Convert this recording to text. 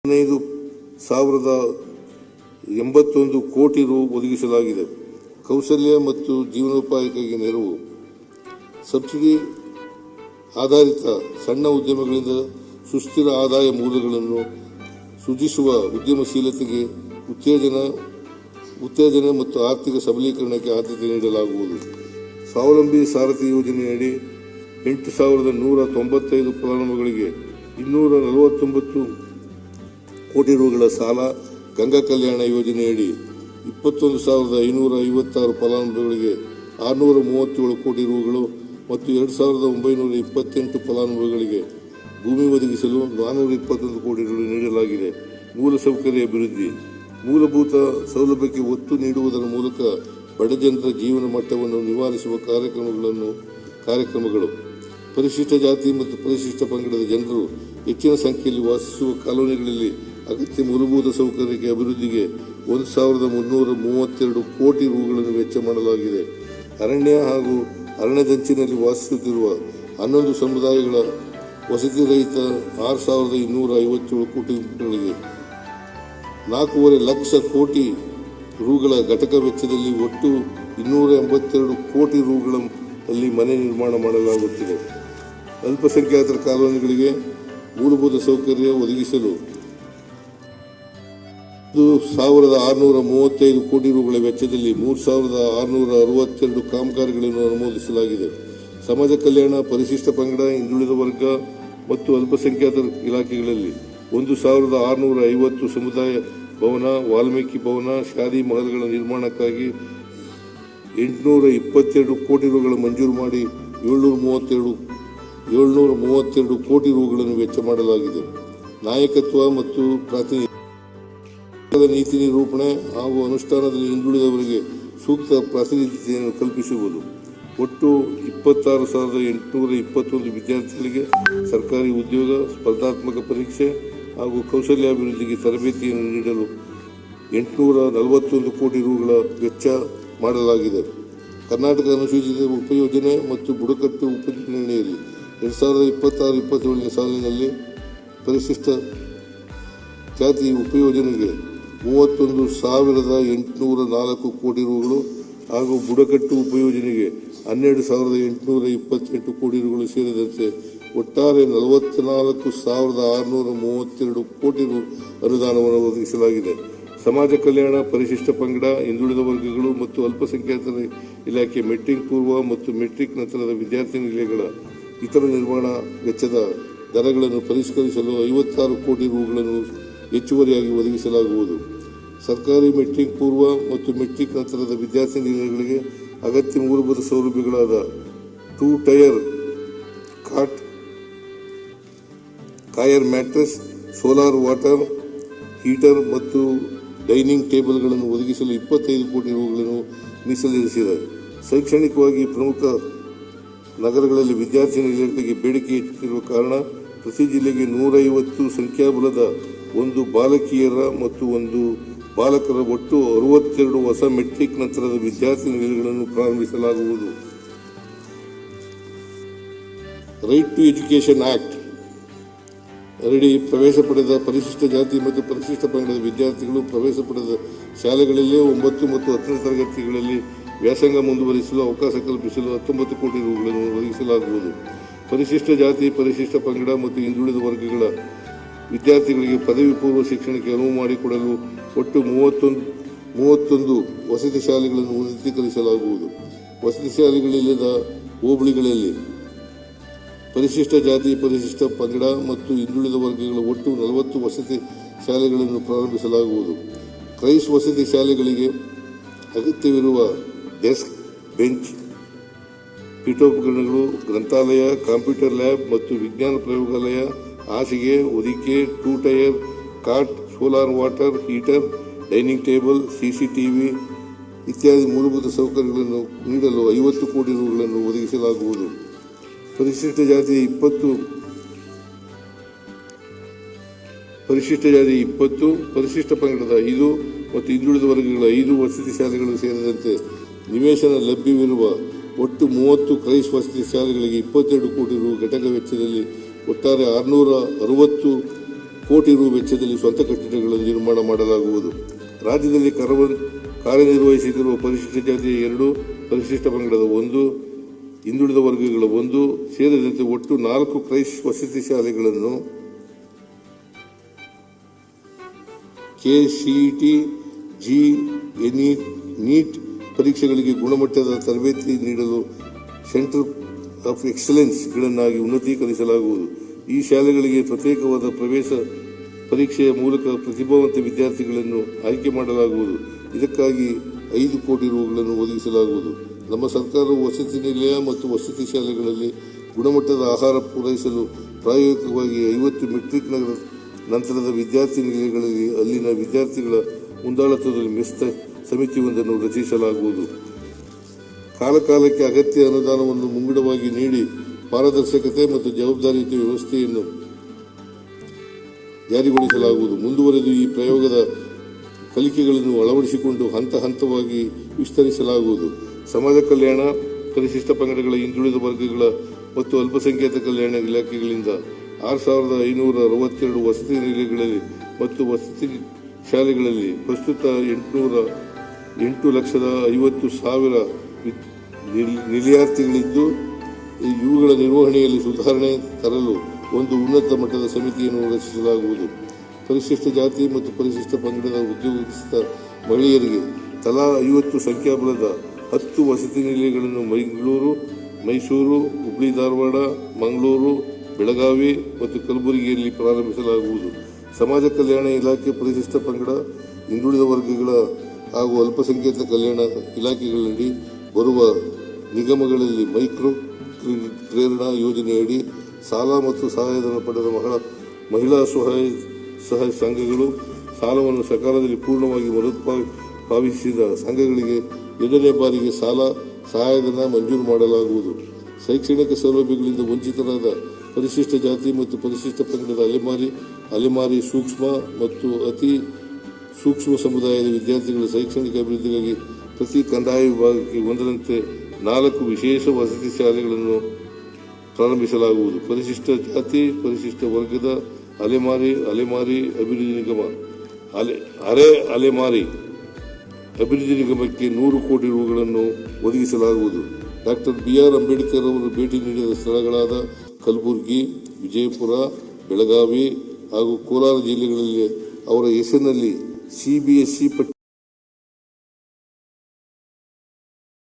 15,081 ಕೋಟಿ ರು ಒದಗಿಸಲಾಗಿದೆ. ಕೌಶಲ್ಯ ಮತ್ತು ಜೀವನೋಪಾಯಕ್ಕಾಗಿ ನೆರವು, ಸಬ್ಸಿಡಿ ಆಧಾರಿತ ಸಣ್ಣ ಉದ್ಯಮಗಳಿಂದ ಸುಸ್ಥಿರ ಆದಾಯ ಮೂಲಗಳನ್ನು ಸೃಜಿಸುವ ಉದ್ಯಮಶೀಲತೆಗೆ ಉತ್ತೇಜನ ಮತ್ತು ಆರ್ಥಿಕ ಸಬಲೀಕರಣಕ್ಕೆ ಆದ್ಯತೆ ನೀಡಲಾಗುವುದು. ಸ್ವಾವಲಂಬಿ ಸಾರಥಿ ಯೋಜನೆಯಡಿ 8,195 ಫಲಾನುಭವಿಗಳಿಗೆ 249 ಕೋಟಿ ರುಗಳ ಸಾಲ, ಗಂಗಾ ಕಲ್ಯಾಣ ಯೋಜನೆಯಡಿ 21,556 ಫಲಾನುಭವಿಗಳಿಗೆ 637 ಕೋಟಿ ರುಗಳು ಮತ್ತು 2,928 ಫಲಾನುಭವಿಗಳಿಗೆ ಭೂಮಿ ಒದಗಿಸಲು 421 ಕೋಟಿ ರು ನೀಡಲಾಗಿದೆ. ಮೂಲಸೌಕರ್ಯ ಅಭಿವೃದ್ಧಿ, ಮೂಲಭೂತ ಸೌಲಭ್ಯಕ್ಕೆ ಒತ್ತು ನೀಡುವುದರ ಮೂಲಕ ಬಡಜನರ ಜೀವನ ಮಟ್ಟವನ್ನು ನಿವಾರಿಸುವ ಕಾರ್ಯಕ್ರಮಗಳು, ಪರಿಶಿಷ್ಟ ಜಾತಿ ಮತ್ತು ಪರಿಶಿಷ್ಟ ಪಂಗಡದ ಜನರು ಹೆಚ್ಚಿನ ಸಂಖ್ಯೆಯಲ್ಲಿ ವಾಸಿಸುವ ಕಾಲೋನಿಗಳಲ್ಲಿ ಅಗತ್ಯ ಮೂಲಭೂತ ಸೌಕರ್ಯಕ್ಕೆ ಅಭಿವೃದ್ಧಿಗೆ 1,332 ಕೋಟಿ ರುಗಳನ್ನು ವೆಚ್ಚ ಮಾಡಲಾಗಿದೆ. ಅರಣ್ಯ ಹಾಗೂ ಅರಣ್ಯದಂಚಿನಲ್ಲಿ ವಾಸಿಸುತ್ತಿರುವ 11 ಸಮುದಾಯಗಳ ವಸತಿ ರಹಿತ 6,257 ಕೋಟಿ ರುಗಳಿಗೆ 4.5 ಲಕ್ಷ ಕೋಟಿ ರುಗಳ ಘಟಕ ವೆಚ್ಚದಲ್ಲಿ ಒಟ್ಟು 282 ಕೋಟಿ ರುಗಳಲ್ಲಿ ಮನೆ ನಿರ್ಮಾಣ ಮಾಡಲಾಗುತ್ತಿದೆ. ಅಲ್ಪಸಂಖ್ಯಾತರ ಕಾಲೋನಿಗಳಿಗೆ ಮೂಲಭೂತ ಸೌಕರ್ಯ ಒದಗಿಸಲು 1,635 ಕೋಟಿ ರುಗಳ ವೆಚ್ಚದಲ್ಲಿ 3,662 ಕಾಮಗಾರಿಗಳನ್ನು ಅನುಮೋದಿಸಲಾಗಿದೆ. ಸಮಾಜ ಕಲ್ಯಾಣ, ಪರಿಶಿಷ್ಟ ಪಂಗಡ, ಹಿಂದುಳಿದ ವರ್ಗ ಮತ್ತು ಅಲ್ಪಸಂಖ್ಯಾತರ ಇಲಾಖೆಗಳಲ್ಲಿ 1,650 ಸಮುದಾಯ ಭವನ, ವಾಲ್ಮೀಕಿ ಭವನ, ಶಾದಿ ಮಹಲ್ಗಳ ನಿರ್ಮಾಣಕ್ಕಾಗಿ 822 ಕೋಟಿ ರುಗಳ ಮಂಜೂರು ಮಾಡಿ 732 ಕೋಟಿ ರುಗಳನ್ನು ವೆಚ್ಚ ಮಾಡಲಾಗಿದೆ. ನಾಯಕತ್ವ ಮತ್ತು ಪ್ರಾತಿನಿಧ್ಯ, ನೀತಿ ನಿರೂಪಣೆ ಹಾಗೂ ಅನುಷ್ಠಾನದಲ್ಲಿ ಹಿಂದುಳಿದವರಿಗೆ ಸೂಕ್ತ ಪ್ರಾತಿನಿಧ್ಯತೆಯನ್ನು ಕಲ್ಪಿಸುವುದು. ಒಟ್ಟು 26,821 ವಿದ್ಯಾರ್ಥಿಗಳಿಗೆ ಸರ್ಕಾರಿ ಉದ್ಯೋಗ, ಸ್ಪರ್ಧಾತ್ಮಕ ಪರೀಕ್ಷೆ ಹಾಗೂ ಕೌಶಲ್ಯಾಭಿವೃದ್ಧಿಗೆ ತರಬೇತಿಯನ್ನು ನೀಡಲು 841 ಕೋಟಿ ರುಗಳ ವೆಚ್ಚ ಮಾಡಲಾಗಿದೆ. ಕರ್ನಾಟಕ ಅನುಸೂಚಿತ ಉಪಯೋಜನೆ ಮತ್ತು ಬುಡಕಟ್ಟು ಉಪಯೋಜನೆಯಲ್ಲಿ 2026-27 ಸಾಲಿನಲ್ಲಿ ಪರಿಶಿಷ್ಟ ಜಾತಿ ಉಪಯೋಜನೆಗೆ 31,804 ಕೋಟಿ ರುಗಳು ಹಾಗೂ ಬುಡಕಟ್ಟು ಉಪಯೋಜನೆಗೆ 12,828 ಕೋಟಿ ರುಗಳು ಸೇರಿದಂತೆ ಒಟ್ಟಾರೆ 44,632 ಕೋಟಿ ರು ಅನುದಾನವನ್ನು ಒದಗಿಸಲಾಗಿದೆ. ಸಮಾಜ ಕಲ್ಯಾಣ, ಪರಿಶಿಷ್ಟ ಪಂಗಡ, ಹಿಂದುಳಿದ ವರ್ಗಗಳು ಮತ್ತು ಅಲ್ಪಸಂಖ್ಯಾತರ ಇಲಾಖೆ ಮೆಟ್ರಿಕ್ ಪೂರ್ವ ಮತ್ತು ಮೆಟ್ರಿಕ್ ನಂತರದ ವಿದ್ಯಾರ್ಥಿ ನಿಲಯಗಳ ಇತರ ನಿರ್ವಹಣಾ ವೆಚ್ಚದ ದರಗಳನ್ನು ಪರಿಷ್ಕರಿಸಲು 56 ಕೋಟಿ ರುಗಳನ್ನು ಹೆಚ್ಚುವರಿಯಾಗಿ ಒದಗಿಸಲಾಗುವುದು. ಸರ್ಕಾರಿ ಮೆಟ್ರಿಕ್ ಪೂರ್ವ ಮತ್ತು ಮೆಟ್ರಿಕ್ ನಂತರದ ವಿದ್ಯಾರ್ಥಿ ನಿಲಯಗಳಿಗೆ ಅಗತ್ಯ ಮೂಲಭೂತ ಸೌಲಭ್ಯಗಳಾದ 2 tier cot, coir mattress, solar water heater ಮತ್ತು ಡೈನಿಂಗ್ ಟೇಬಲ್ಗಳನ್ನು ಒದಗಿಸಲು 25 ಕೋಟಿ ರುಗಳನ್ನು ಮೀಸಲಿರಿಸಿದೆ. ಶೈಕ್ಷಣಿಕವಾಗಿ ಪ್ರಮುಖ ನಗರಗಳಲ್ಲಿ ವಿದ್ಯಾರ್ಥಿ ನಿಲಯಗಳಿಗೆ ಬೇಡಿಕೆ ಹೆಚ್ಚುತ್ತಿರುವ ಕಾರಣ ಪ್ರತಿ ಜಿಲ್ಲೆಗೆ 150 ಸಂಖ್ಯಾಬಲದ 1 ಬಾಲಕಿಯರ ಮತ್ತು 1 ಬಾಲಕರ ಒಟ್ಟು 62 ಹೊಸ ಮೆಟ್ರಿಕ್ ನಂತರದ ವಿದ್ಯಾರ್ಥಿ ನಿಲಯಗಳನ್ನು ಪ್ರಾರಂಭಿಸಲಾಗುವುದು. ರೈಟ್ ಟು ಎಜುಕೇಷನ್ ಆಕ್ಟ್ ಅಡಿ ಪ್ರವೇಶ ಪಡೆದ ಪರಿಶಿಷ್ಟ ಜಾತಿ ಮತ್ತು ಪರಿಶಿಷ್ಟ ಪಂಗಡದ ವಿದ್ಯಾರ್ಥಿಗಳು ಪ್ರವೇಶ ಪಡೆದ ಶಾಲೆಗಳಲ್ಲೇ 9 ಮತ್ತು 10ನೇ ತರಗತಿಗಳಲ್ಲಿ ವ್ಯಾಸಂಗ ಮುಂದುವರಿಸಲು ಅವಕಾಶ ಕಲ್ಪಿಸಲು 19 ಕೋಟಿ ರುಗಳನ್ನು ಒದಗಿಸಲಾಗುವುದು. ಪರಿಶಿಷ್ಟ ಜಾತಿ, ಪರಿಶಿಷ್ಟ ಪಂಗಡ ಮತ್ತು ಹಿಂದುಳಿದ ವರ್ಗಗಳ ವಿದ್ಯಾರ್ಥಿಗಳಿಗೆ ಪದವಿ ಪೂರ್ವ ಶಿಕ್ಷಣಕ್ಕೆ ಅನುವು ಮಾಡಿಕೊಡಲು ಒಟ್ಟು 31 ವಸತಿ ಶಾಲೆಗಳನ್ನು ಉನ್ನತೀಕರಿಸಲಾಗುವುದು. ವಸತಿ ಶಾಲೆಗಳಿಲ್ಲದ ಹೋಬಳಿಗಳಲ್ಲಿ ಪರಿಶಿಷ್ಟ ಜಾತಿ, ಪರಿಶಿಷ್ಟ ಪಂಗಡ ಮತ್ತು ಹಿಂದುಳಿದ ವರ್ಗಗಳ ಒಟ್ಟು 40 ವಸತಿ ಶಾಲೆಗಳನ್ನು ಪ್ರಾರಂಭಿಸಲಾಗುವುದು. ಕ್ರೈಸ್ ವಸತಿ ಶಾಲೆಗಳಿಗೆ ಅಗತ್ಯವಿರುವ ಡೆಸ್ಕ್, ಬೆಂಚ್, ಪೀಠೋಪಕರಣಗಳು, ಗ್ರಂಥಾಲಯ, ಕಂಪ್ಯೂಟರ್ ಲ್ಯಾಬ್ ಮತ್ತು ವಿಜ್ಞಾನ ಪ್ರಯೋಗಾಲಯ, ಹಾಸಿಗೆ, ಹೊದಿಕೆ, 2 tier cot, solar water heater, dining table, CCTV ಇತ್ಯಾದಿ ಮೂಲಭೂತ ಸೌಕರ್ಯಗಳನ್ನು ನೀಡಲು 50 ಕೋಟಿ ರುಗಳನ್ನು ಒದಗಿಸಲಾಗುವುದು. ಪರಿಶಿಷ್ಟ ಜಾತಿ 20, ಪರಿಶಿಷ್ಟ ಪಂಗಡದ 5 ಮತ್ತು ಹಿಂದುಳಿದ ವರ್ಗಗಳ 5 ವಸತಿ ಶಾಲೆಗಳು ಸೇರಿದಂತೆ ನಿವೇಶನ ಲಭ್ಯವಿರುವ ಒಟ್ಟು 30 ಕ್ರೈಸ್ ವಸತಿ ಶಾಲೆಗಳಿಗೆ 22 ಕೋಟಿ ರು ಘಟಕ ವೆಚ್ಚದಲ್ಲಿ ಒಟ್ಟಾರೆ 660 ಕೋಟಿ ರು ವೆಚ್ಚದಲ್ಲಿ ಸ್ವಂತ ಕಟ್ಟಡಗಳನ್ನು ನಿರ್ಮಾಣ ಮಾಡಲಾಗುವುದು. ರಾಜ್ಯದಲ್ಲಿ ಕಾರ್ಯನಿರ್ವಹಿಸುತ್ತಿರುವ ಪರಿಶಿಷ್ಟ ಜಾತಿಯ 2, ಪರಿಶಿಷ್ಟ ಪಂಗಡದ 1, ಹಿಂದುಳಿದ ವರ್ಗಗಳ 1 ಸೇರಿದಂತೆ ಒಟ್ಟು 4 ಕ್ರೈಸ್ಟ್ ವಸತಿ ಶಾಲೆಗಳನ್ನು ಕೆಸಿಇಟಿ, ನೀಟ್ ಪರೀಕ್ಷೆಗಳಿಗೆ ಗುಣಮಟ್ಟದ ತರಬೇತಿ ನೀಡಲು ಸೆಂಟರ್ ಆಫ್ ಎಕ್ಸಲೆನ್ಸ್ ಗಳನ್ನಾಗಿ ಉನ್ನತೀಕರಿಸಲಾಗುವುದು. ಈ ಶಾಲೆಗಳಿಗೆ ಪ್ರತ್ಯೇಕವಾದ ಪ್ರವೇಶ ಪರೀಕ್ಷೆಯ ಮೂಲಕ ಪ್ರತಿಭಾವಂತ ವಿದ್ಯಾರ್ಥಿಗಳನ್ನು ಆಯ್ಕೆ ಮಾಡಲಾಗುವುದು. ಇದಕ್ಕಾಗಿ 5 ಕೋಟಿ ರುಗಳನ್ನು ಒದಗಿಸಲಾಗುವುದು. ನಮ್ಮ ಸರ್ಕಾರವು ವಸತಿ ನಿಲಯ ಮತ್ತು ವಸತಿ ಶಾಲೆಗಳಲ್ಲಿ ಗುಣಮಟ್ಟದ ಆಹಾರ ಪೂರೈಸಲು ಪ್ರಾಯೋಗಿಕವಾಗಿ 50 ಮೆಟ್ರಿಕ್ ನಂತರದ ವಿದ್ಯಾರ್ಥಿ ನಿಲಯಗಳಲ್ಲಿ ಅಲ್ಲಿನ ವಿದ್ಯಾರ್ಥಿಗಳ ಮುಂದಾಳತ್ವದಲ್ಲಿ ಮೆಸ್ ಸಮಿತಿಯೊಂದನ್ನು ರಚಿಸಲಾಗುವುದು. ಕಾಲಕಾಲಕ್ಕೆ ಅಗತ್ಯ ಅನುದಾನವನ್ನು ಮುಂಗಡವಾಗಿ ನೀಡಿ ಪಾರದರ್ಶಕತೆ ಮತ್ತು ಜವಾಬ್ದಾರಿಯುತ ವ್ಯವಸ್ಥೆಯನ್ನು ಜಾರಿಗೊಳಿಸಲಾಗುವುದು. ಮುಂದುವರೆದು ಈ ಪ್ರಯೋಗದ ಕಲಿಕೆಗಳನ್ನು ಅಳವಡಿಸಿಕೊಂಡು ಹಂತ ಹಂತವಾಗಿ ವಿಸ್ತರಿಸಲಾಗುವುದು. ಸಮಾಜ ಕಲ್ಯಾಣ, ಪರಿಶಿಷ್ಟ ಪಂಗಡಗಳ, ಹಿಂದುಳಿದ ವರ್ಗಗಳ ಮತ್ತು ಅಲ್ಪಸಂಖ್ಯಾತ ಕಲ್ಯಾಣ ಇಲಾಖೆಗಳಿಂದ 6,562 ವಸತಿ ನಿಲಯಗಳಲ್ಲಿ ಮತ್ತು ವಸತಿ ಶಾಲೆಗಳಲ್ಲಿ ಪ್ರಸ್ತುತ 8,50,000 ನಿಲಯಾರ್ಥಿಗಳಿದ್ದು, ಇವುಗಳ ನಿರ್ವಹಣೆಯಲ್ಲಿ ಸುಧಾರಣೆ ತರಲು ಒಂದು ಉನ್ನತ ಮಟ್ಟದ ಸಮಿತಿಯನ್ನು ರಚಿಸಲಾಗುವುದು. ಪರಿಶಿಷ್ಟ ಜಾತಿ ಮತ್ತು ಪರಿಶಿಷ್ಟ ಪಂಗಡದ ಉದ್ಯೋಗಸ್ಥ ಮಹಿಳೆಯರಿಗೆ ತಲಾ 50 ಸಂಖ್ಯಾಬಲದ 10 ವಸತಿ ನಿಲಯಗಳನ್ನು ಬೆಂಗಳೂರು, ಮೈಸೂರು, ಹುಬ್ಬಳ್ಳಿ, ಧಾರವಾಡ, ಮಂಗಳೂರು, ಬೆಳಗಾವಿ ಮತ್ತು ಕಲಬುರಗಿಯಲ್ಲಿ ಪ್ರಾರಂಭಿಸಲಾಗುವುದು. ಸಮಾಜ ಕಲ್ಯಾಣ ಇಲಾಖೆ ಪರಿಶಿಷ್ಟ ಪಂಗಡ, ಹಿಂದುಳಿದ ವರ್ಗಗಳ ಹಾಗೂ ಅಲ್ಪಸಂಖ್ಯಾತ ಕಲ್ಯಾಣ ಇಲಾಖೆಗಳಲ್ಲಿ ಬರುವ ನಿಗಮಗಳಲ್ಲಿ ಮೈಕ್ರೋ ಕ್ರೆಡಿಟ್ ಪ್ರೇರಣಾ ಯೋಜನೆಯಡಿ ಸಾಲ ಮತ್ತು ಸಹಾಯಧನ ಪಡೆದ ಮಹಿಳಾ ಸ್ವಸಹಾಯ ಸಂಘಗಳು ಸಾಲವನ್ನು ಸಕಾಲದಲ್ಲಿ ಪೂರ್ಣವಾಗಿ ಮರುಪಾವತಿಸಿದ ಸಂಘಗಳಿಗೆ 2ನೇ ಬಾರಿಗೆ ಸಾಲ ಸಹಾಯಧನ ಮಂಜೂರು ಮಾಡಲಾಗುವುದು. ಶೈಕ್ಷಣಿಕ ಸೌಲಭ್ಯಗಳಿಂದ ವಂಚಿತರಾದ ಪರಿಶಿಷ್ಟ ಜಾತಿ ಮತ್ತು ಪರಿಶಿಷ್ಟ ಪಂಗಡದ ಅಲೆಮಾರಿ ಸೂಕ್ಷ್ಮ ಮತ್ತು ಅತಿ ಸೂಕ್ಷ್ಮ ಸಮುದಾಯದ ವಿದ್ಯಾರ್ಥಿಗಳ ಶೈಕ್ಷಣಿಕ ಅಭಿವೃದ್ಧಿಗಾಗಿ ಪ್ರತಿ ಕಂದಾಯ ವಿಭಾಗಕ್ಕೆ ಒಂದರಂತೆ 4 ವಿಶೇಷ ವಸತಿ ಶಾಲೆಗಳನ್ನು ಪ್ರಾರಂಭಿಸಲಾಗುವುದು. ಪರಿಶಿಷ್ಟ ಜಾತಿ, ಪರಿಶಿಷ್ಟ ವರ್ಗದ ಅಲೆಮಾರಿ ಅಭಿವೃದ್ಧಿ ನಿಗಮ, ಅಲೆಮಾರಿ ಅಭಿವೃದ್ಧಿ ನಿಗಮಕ್ಕೆ 100 ಕೋಟಿ ರುಗಳನ್ನು ಒದಗಿಸಲಾಗುವುದು. ಡಾಕ್ಟರ್ BR ಅಂಬೇಡ್ಕರ್ ಅವರು ಭೇಟಿ ನೀಡಿದ ಸ್ಥಳಗಳಾದ ಕಲಬುರಗಿ, ವಿಜಯಪುರ, ಬೆಳಗಾವಿ ಹಾಗೂ ಕೋಲಾರ ಜಿಲ್ಲೆಗಳಲ್ಲಿ ಅವರ ಹೆಸರಿನಲ್ಲಿ CBSE